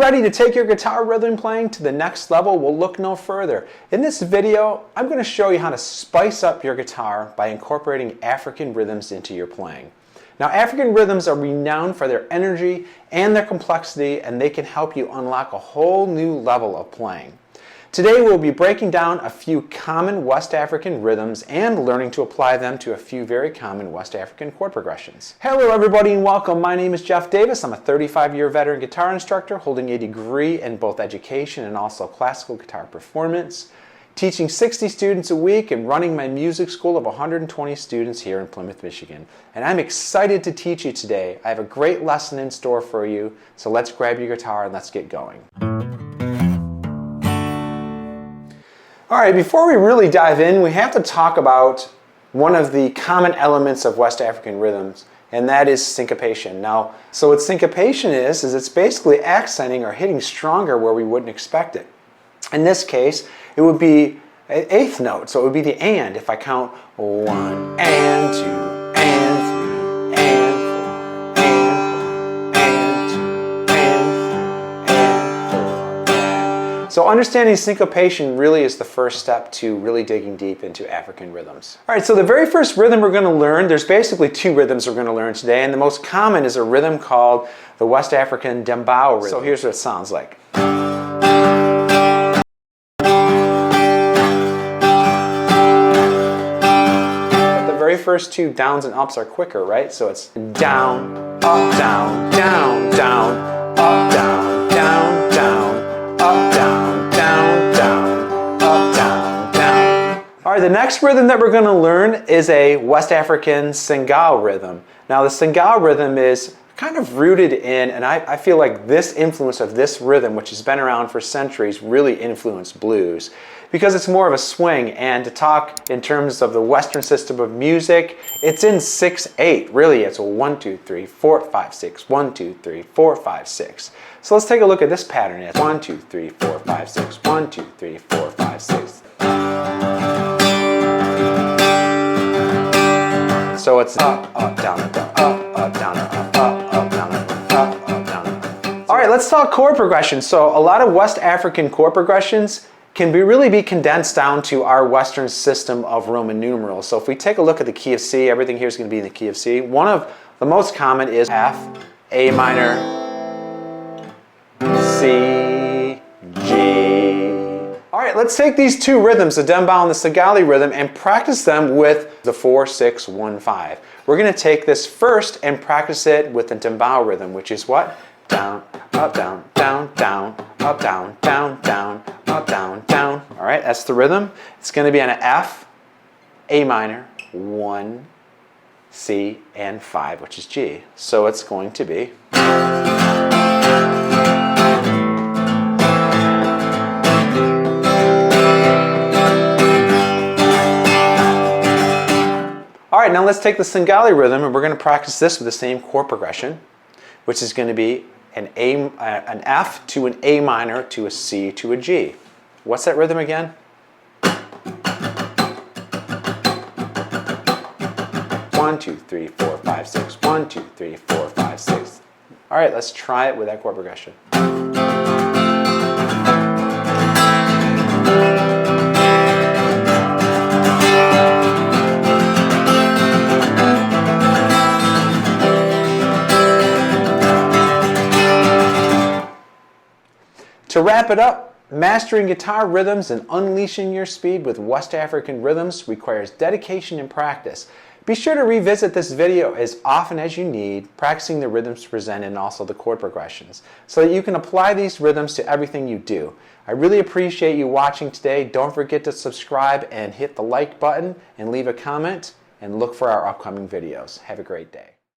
ready to take your guitar rhythm playing to the next level? Well, look no further. In this video, I'm going to show you how to spice up your guitar by incorporating African rhythms into your playing. Now, African rhythms are renowned for their energy and their complexity, and they can help you unlock a whole new level of playing. Today we'll be breaking down a few common West African rhythms and learning to apply them to a few very common West African chord progressions. Hello everybody and welcome. My name is Jeff Davis. I'm a 35-year veteran guitar instructor holding a degree in both education and also classical guitar performance, teaching 60 students a week and running my music school of 120 students here in Plymouth, Michigan. And I'm excited to teach you today. I have a great lesson in store for you, so let's grab your guitar and let's get going. Alright, before we really dive in, we have to talk about one of the common elements of West African rhythms, and that is syncopation. Now, so what syncopation is it's basically accenting or hitting stronger where we wouldn't expect it. In this case, it would be an eighth note, so it would be the and. If I count 1 and 2 and 3 and 4 and 2 and 3 and 4. So understanding syncopation really is the first step to really digging deep into African rhythms. Alright, so the very first rhythm we're going to learn, there's basically two rhythms we're going to learn today, and the most common is a rhythm called the West African Dembao rhythm. So here's what it sounds like. First two downs and ups are quicker, right? So it's down, up, down, down, down, up, down, down, down, up, down, down, down, up, down, down. All right, the next rhythm that we're going to learn is a West African Singao rhythm. Now the Singao rhythm is kind of rooted in, and I feel like this influence of this rhythm, which has been around for centuries, really influenced blues because it's more of a swing. And to talk in terms of the Western system of music, it's in 6/8. Really, it's a 1, 2, 3, 4, 5, 6, 1, 2, 3, 4, 5, 6. So let's take a look at this pattern. It's 1, 2, 3, 4, 5, 6, 1, 2, 3, 4, 5, 6. So it's up, up, down, up, down, up, down, up, up, down, up, down, up. All right, let's talk chord progression. So a lot of West African chord progressions can really be condensed down to our Western system of Roman numerals. So if we take a look at the key of C, everything here is going to be in the key of C. One of the most common is F, A minor, C, G. All right, let's take these two rhythms, the Dembao and the Sagali rhythm, and practice them with the 4-6-1-5. We're going to take this first and practice it with the Dembao rhythm, which is what? Down, up, down, down, down, up, down, down, down, up, down, down. All right, that's the rhythm. It's going to be on an F, A minor, 1, C, and 5, which is G. So it's going to be. All right, now let's take the Singali rhythm, and we're going to practice this with the same chord progression, which is going to be an F to an A minor to a C to a G. What's that rhythm again? 1, 2, 3, 4, 5, 6. 1, 2, 3, 4, 5, 6. All right, let's try it with that chord progression. To wrap it up, mastering guitar rhythms and unleashing your speed with West African rhythms requires dedication and practice. Be sure to revisit this video as often as you need, practicing the rhythms presented and also the chord progressions, so that you can apply these rhythms to everything you do. I really appreciate you watching today. Don't forget to subscribe and hit the like button and leave a comment, and look for our upcoming videos. Have a great day.